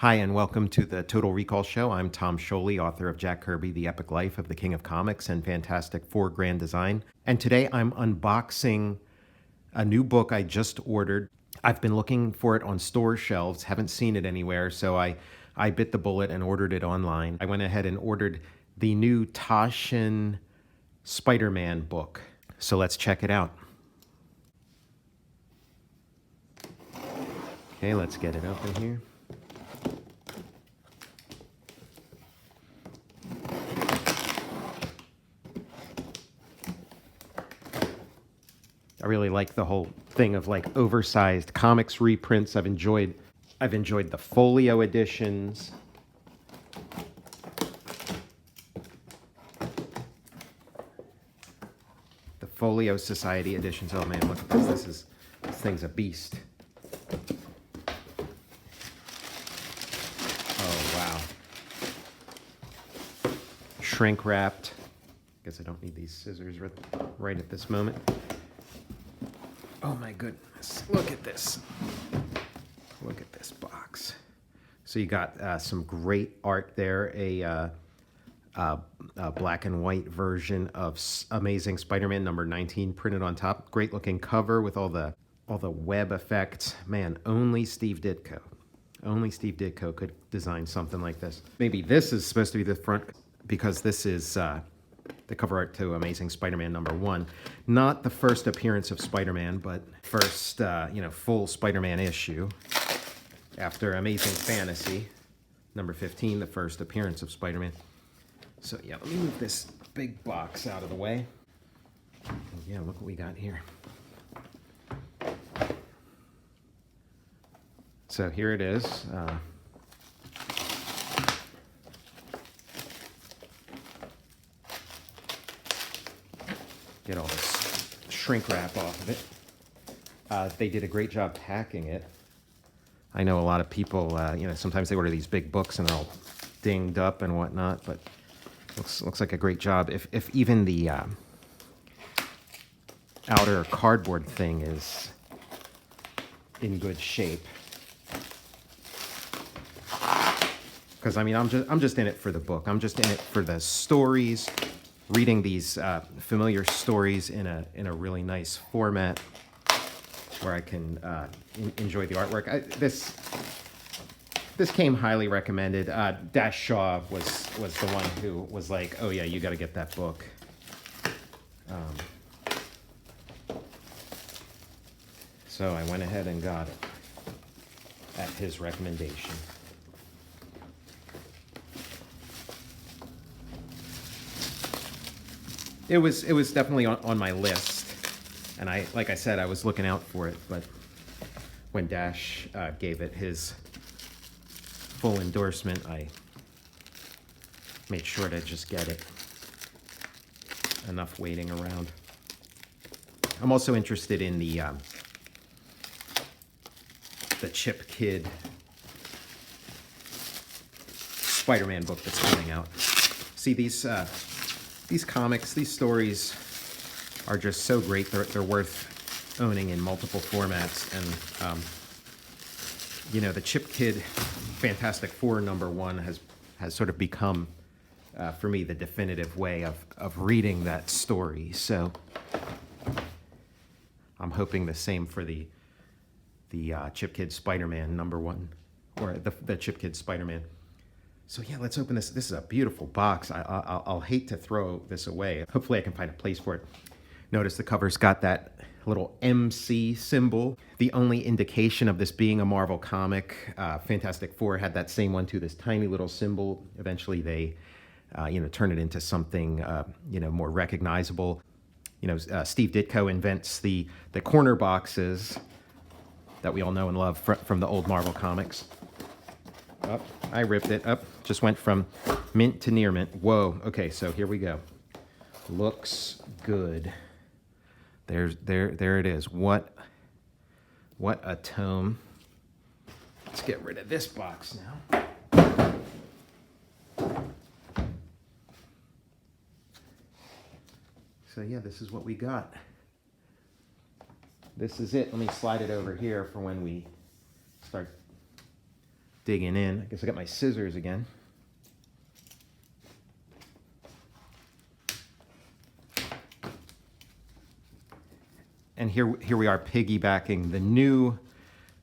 Hi, and welcome to the Total Recall Show. I'm Tom Scioli, author of Jack Kirby, The Epic Life of the King of Comics and Fantastic Four Grand Design. And today I'm unboxing a new book I just ordered. I've been looking for it on store shelves, haven't seen it anywhere, so I bit the bullet and ordered it online. I went ahead and ordered the new Taschen Spider-Man book. So let's check it out. Okay, let's get it open here. I really like the whole thing of like oversized comics reprints. I've enjoyed the folio editions. The Folio Society editions. Oh man, look at this. This thing's a beast. Oh wow. Shrink wrapped. Guess I don't need these scissors right at this moment. Oh my goodness, look at this. Look at this box. So you got some great art there, a black and white version of Amazing Spider-Man number 19 printed on top. Great looking cover with all the web effects. Man, only Steve Ditko could design something like this. Maybe this is supposed to be the front because this is the cover art to Amazing Spider-Man number 1. Not the first appearance of Spider-Man, but first, full Spider-Man issue. After Amazing Fantasy, number 15, the first appearance of Spider-Man. So yeah, let me move this big box out of the way. Yeah, look what we got here. So here it is. Get all this shrink wrap off of it. They did a great job packing it. I know a lot of people, sometimes they order these big books and they're all dinged up and whatnot, but looks like a great job. If even the outer cardboard thing is in good shape, because I mean I'm just in it for the book. I'm just in it for the stories. Reading these familiar stories in a really nice format where I can enjoy the artwork. This came highly recommended. Dash Shaw was the one who was like, "Oh yeah, you got to get that book." So I went ahead and got it at his recommendation. It was definitely on my list, and like I said, I was looking out for it. But when Dash gave it his full endorsement, I made sure to just get it. Enough waiting around. I'm also interested in the Chip Kid Spider-Man book that's coming out. See these comics, these stories are just so great. They're worth owning in multiple formats. And, the Chip Kid Fantastic Four number 1 has sort of become, for me, the definitive way of reading that story. So I'm hoping the same for the Chip Kid Spider-Man number 1, or the Chip Kid Spider-Man. So yeah, let's open this. This is a beautiful box. I'll hate to throw this away. Hopefully I can find a place for it. Notice the cover's got that little MC symbol. The only indication of this being a Marvel comic. Fantastic Four had that same one too, this tiny little symbol. Eventually they, turn it into something, more recognizable. Steve Ditko invents the corner boxes that we all know and love from the old Marvel comics. Oh, I ripped it up. Just went from mint to near mint. Whoa. Okay, so here we go. Looks good. There it is. What a tome. Let's get rid of this box now. So yeah, this is what we got. This is it. Let me slide it over here for when we start digging in. I guess I got my scissors again. And here we are piggybacking the new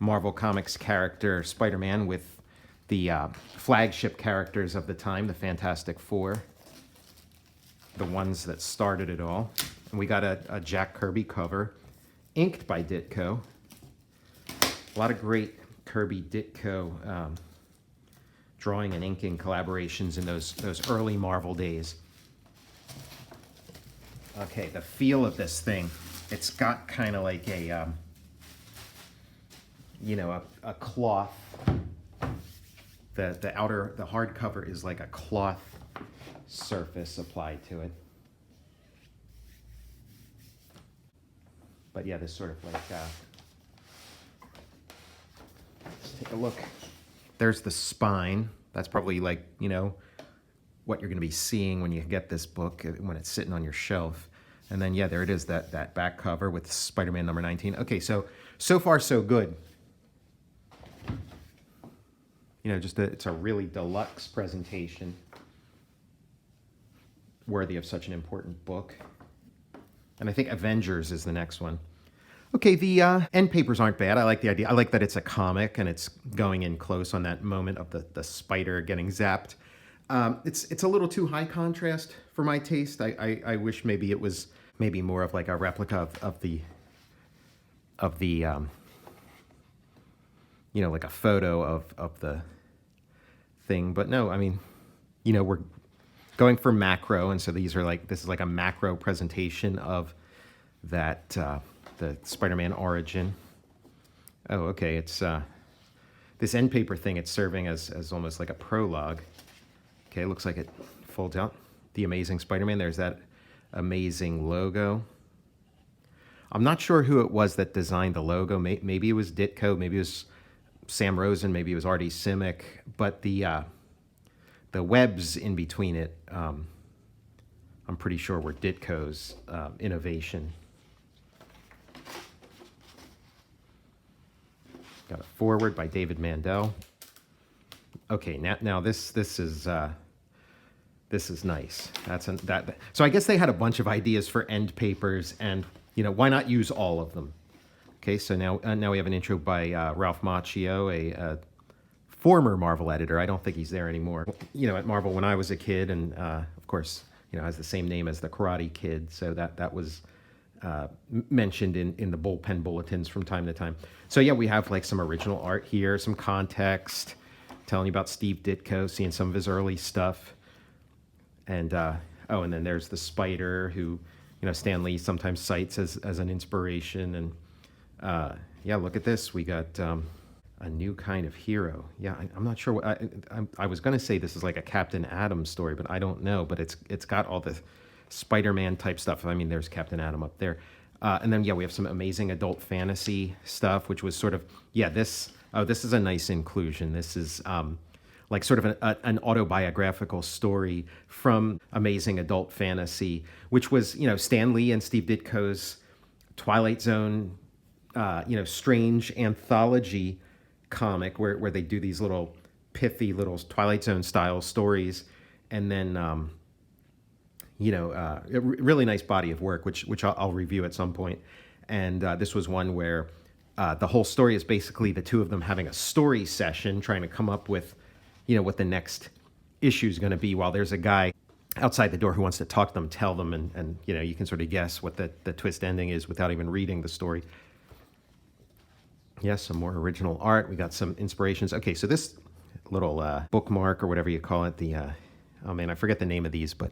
Marvel Comics character Spider-Man with the flagship characters of the time, the Fantastic Four, the ones that started it all. And we got a Jack Kirby cover, inked by Ditko. A lot of great Kirby Ditko drawing and inking collaborations in those early Marvel days. Okay, the feel of this thing. It's got kind of like a, you know, a cloth. The hardcover is like a cloth surface applied to it. But yeah, this sort of like, let's take a look. There's the spine. That's probably like, you know, what you're going to be seeing when you get this book, when it's sitting on your shelf. And then, yeah, there it is, that back cover with Spider-Man number 19. Okay, so far so good. You know, it's a really deluxe presentation, worthy of such an important book. And I think Avengers is the next one. Okay, the end papers aren't bad. I like the idea. I like that it's a comic and it's going in close on that moment of the spider getting zapped. It's a little too high contrast for my taste. I wish maybe it was maybe more of like a replica of the you know, like a photo of the thing. But no, I mean, you know, we're going for macro, and so this is like a macro presentation of that the Spider-Man origin. Oh, okay, it's this end paper thing. It's serving as almost like a prologue. Okay, it looks like it folds out. The Amazing Spider-Man. There's that amazing logo. I'm not sure who it was that designed the logo. Maybe it was Ditko. Maybe it was Sam Rosen. Maybe it was Artie Simic. But the webs in between it, I'm pretty sure were Ditko's innovation. Got a foreword by David Mandel. Okay, now this is nice. So I guess they had a bunch of ideas for end papers, and you know, why not use all of them? Okay, so now we have an intro by Ralph Macchio, a former Marvel editor. I don't think he's there anymore. You know, at Marvel when I was a kid, and of course, you know, has the same name as the Karate Kid, so that was mentioned in the bullpen bulletins from time to time. So yeah, we have like some original art here, some context, telling you about Steve Ditko, seeing some of his early stuff. And and then there's the spider who, you know, Stan Lee sometimes cites as an inspiration. And yeah, look at this. We got a new kind of hero. Yeah, I'm not sure what I was going to say this is like a Captain Atom story, but I don't know. But it's got all the Spider-Man type stuff. I mean, there's Captain Atom up there. And then, yeah, we have some amazing adult fantasy stuff, which was sort of, yeah, this is a nice inclusion. This is like sort of an autobiographical story from amazing adult fantasy, which was, you know, Stan Lee and Steve Ditko's Twilight Zone, you know, strange anthology comic where they do these little pithy little Twilight Zone style stories. And then, you know, a really nice body of work, which I'll review at some point. And this was one where the whole story is basically the two of them having a story session, trying to come up with, you know, what the next issue is going to be, while there's a guy outside the door who wants to talk to them, tell them, and you know, you can sort of guess what the twist ending is without even reading the story. Yes, some more original art. We got some inspirations. Okay, so this little bookmark or whatever you call it, oh man, I forget the name of these, but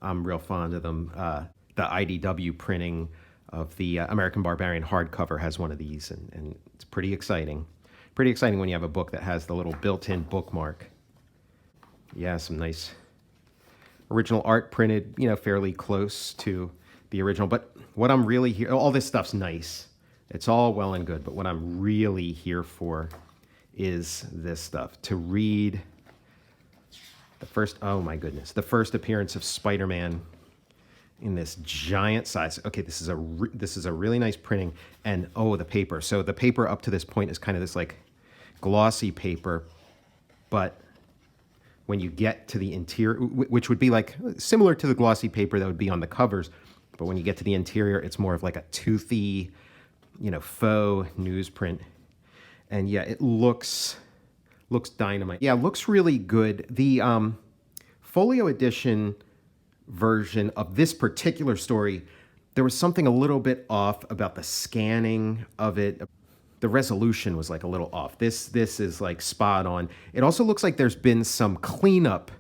I'm real fond of them. The IDW printing of the American Barbarian hardcover has one of these, and it's pretty exciting. Pretty exciting when you have a book that has the little built-in bookmark. Yeah, some nice original art printed, you know, fairly close to the original. But what I'm really here, all this stuff's nice. It's all well and good, but what I'm really here for is this stuff. To read the first, oh my goodness, the first appearance of Spider-Man in this giant size. Okay, this is a really nice printing, and oh, the paper. So the paper up to this point is kind of this like glossy paper, but when you get to the interior, which would be like similar to the glossy paper that would be on the covers, but when you get to the interior, it's more of like a toothy, faux newsprint. And yeah, it looks dynamite. Yeah, it looks really good. The folio edition version of this particular story, there was something a little bit off about the scanning of it. The resolution was like a little off. This is like spot on. It also looks like there's been some cleanup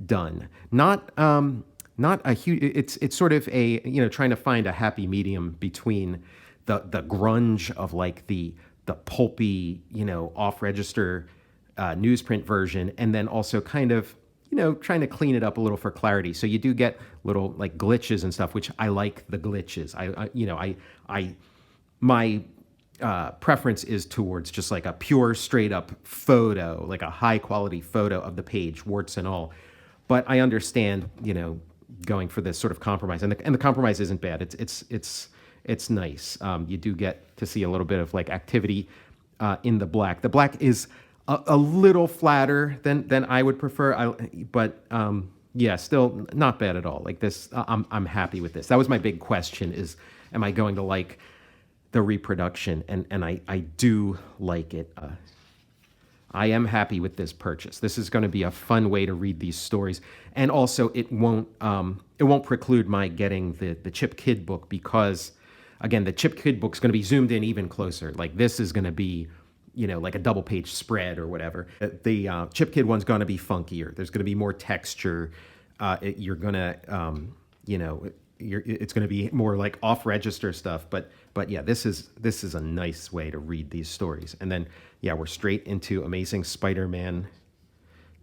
done. Not a huge. It's sort of a trying to find a happy medium between the grunge of like the pulpy off register newsprint version, and then also kind of trying to clean it up a little for clarity. So you do get little like glitches and stuff, which I like the glitches. My preference is towards just like a pure, straight up photo, like a high quality photo of the page, warts and all. But I understand, going for this sort of compromise, and the compromise isn't bad. It's nice. You do get to see a little bit of like activity in the black. The black is a little flatter than I would prefer. But yeah, still not bad at all. Like this, I'm happy with this. That was my big question: is am I going to like the reproduction? And I do like it. I am happy with this purchase. This is going to be a fun way to read these stories, and also it won't preclude my getting the Chip Kidd book, because again, the Chip Kidd book's going to be zoomed in even closer. Like this is going to be like a double page spread or whatever. The Chip Kidd one's going to be funkier. There's going to be more texture. You're going to it's going to be more like off register stuff. But yeah, this is a nice way to read these stories. And then yeah, we're straight into Amazing Spider-Man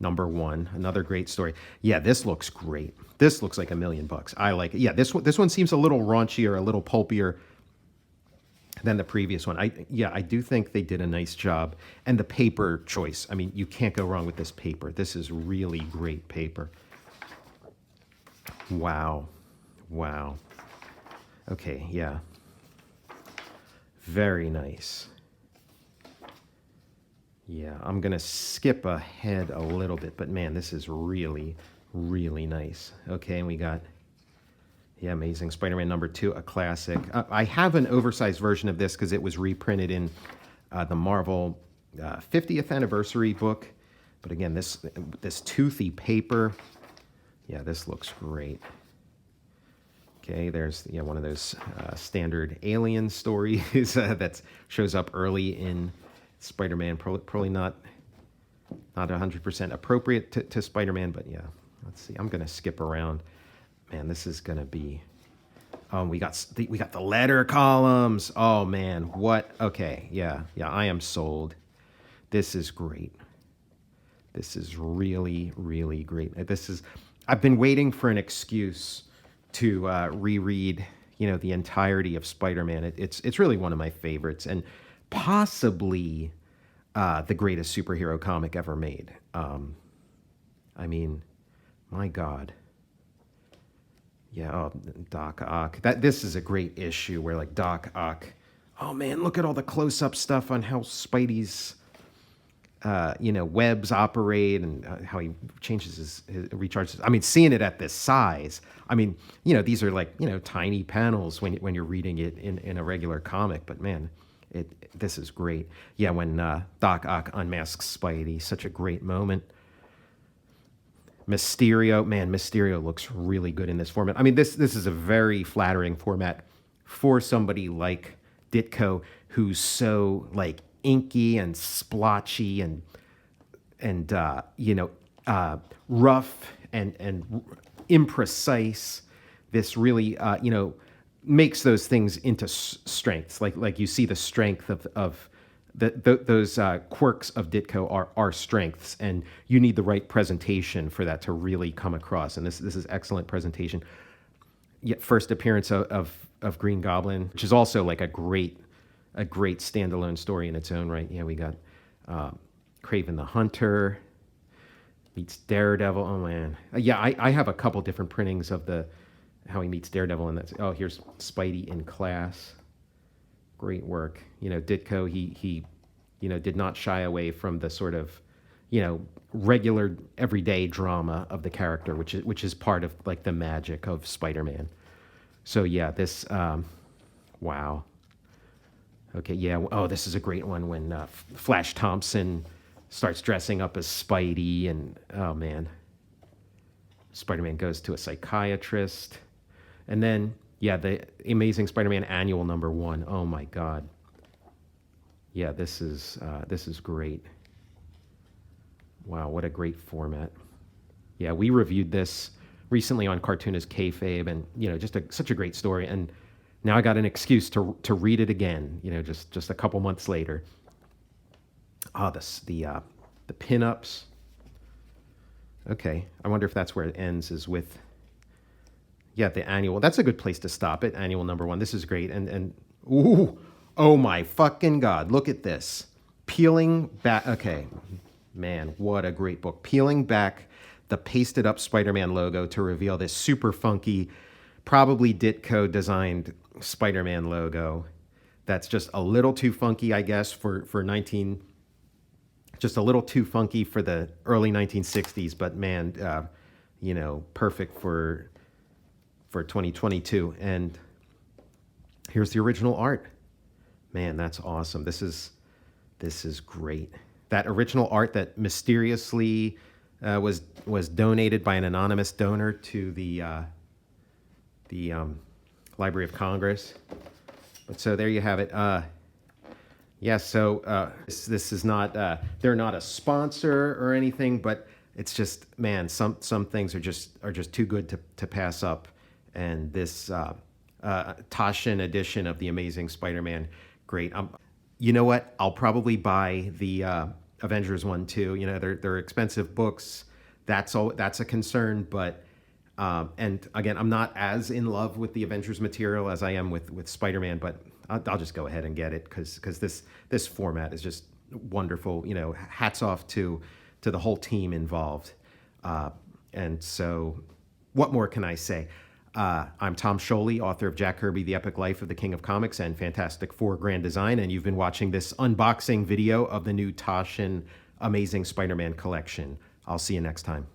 #1, another great story. Yeah, this looks great. This looks like $1 million. I like it. Yeah, this one seems a little raunchier, a little pulpier than the previous one. I do think they did a nice job. And the paper choice, I mean, you can't go wrong with this paper. This is really great paper. Wow. Okay, yeah. Very nice. Yeah, I'm going to skip ahead a little bit, but man, this is really, really nice. Okay, and we got, yeah, Amazing Spider-Man #2, a classic. I have an oversized version of this because it was reprinted in the Marvel 50th anniversary book. But again, this toothy paper, yeah, this looks great. Okay, there's one of those standard alien stories that shows up early in Spider-Man. Probably not 100% appropriate to Spider-Man, but yeah, let's see. I'm gonna skip around. Man, this is gonna be. Oh, we got the letter columns. Oh man, what? Okay, yeah, I am sold. This is great. This is really, really great. I've been waiting for an excuse to reread, the entirety of Spider-Man. It's really one of my favorites, and possibly the greatest superhero comic ever made. I mean, my God. Yeah, oh, Doc Ock. This is a great issue where like Doc Ock. Oh man, look at all the close-up stuff on how Spidey's webs operate, and how he changes his recharges. I mean, seeing it at this size, I mean, these are like, tiny panels when you're reading it in a regular comic, but man, this is great. Yeah, when Doc Ock unmasks Spidey, such a great moment. Mysterio looks really good in this format. I mean, this is a very flattering format for somebody like Ditko, who's so like inky and splotchy and rough and imprecise. This really makes those things into strengths. Like you see the strength of those quirks of Ditko are strengths, and you need the right presentation for that to really come across. And this is excellent presentation. Yet first appearance of Green Goblin, which is also like a great standalone story in its own right. Yeah, we got Kraven the Hunter meets Daredevil. Oh man, yeah, I have a couple different printings of how he meets Daredevil, and here's Spidey in class. Great work. Ditko, he did not shy away from the sort of you know, regular everyday drama of the character, which is part of like the magic of Spider-Man. So yeah, this wow. Okay, yeah. Oh, this is a great one when Flash Thompson starts dressing up as Spidey, and oh man, Spider-Man goes to a psychiatrist, and then yeah, the Amazing Spider-Man Annual #1. Oh my God. Yeah, this is great. Wow, what a great format. Yeah, we reviewed this recently on Cartoonist Kayfabe, and you know, just such a great story. And now I got an excuse to read it again. You know, just a couple months later. Ah, the pinups. Okay, I wonder if that's where it ends. Is with yeah, the annual. That's a good place to stop it. Annual #1. This is great. And ooh, oh my fucking God! Look at this. Peeling back. Okay, man, what a great book. Peeling back the pasted up Spider-Man logo to reveal this super funky, probably Ditko designed Spider-Man logo. That's just a little too funky, I guess, for 19. Just a little too funky for the early 1960s, but man, you know, perfect for 2022. And here's the original art. Man, that's awesome. This is great. That original art that mysteriously was donated by an anonymous donor to the Library of Congress. But so there you have it. Yeah, so this is not, they're not a sponsor or anything, but it's just, man, some things are just too good to pass up. And this Taschen edition of the Amazing Spider-Man, great. You know what? I'll probably buy the Avengers one too. You know, they're expensive books. That's a concern, but and again, I'm not as in love with the Avengers material as I am with Spider-Man, but I'll just go ahead and get it because this format is just wonderful. You know, hats off to the whole team involved. And so, what more can I say? I'm Tom Scioli, author of Jack Kirby, The Epic Life of the King of Comics and Fantastic Four Grand Design, and you've been watching this unboxing video of the new Taschen Amazing Spider-Man collection. I'll see you next time.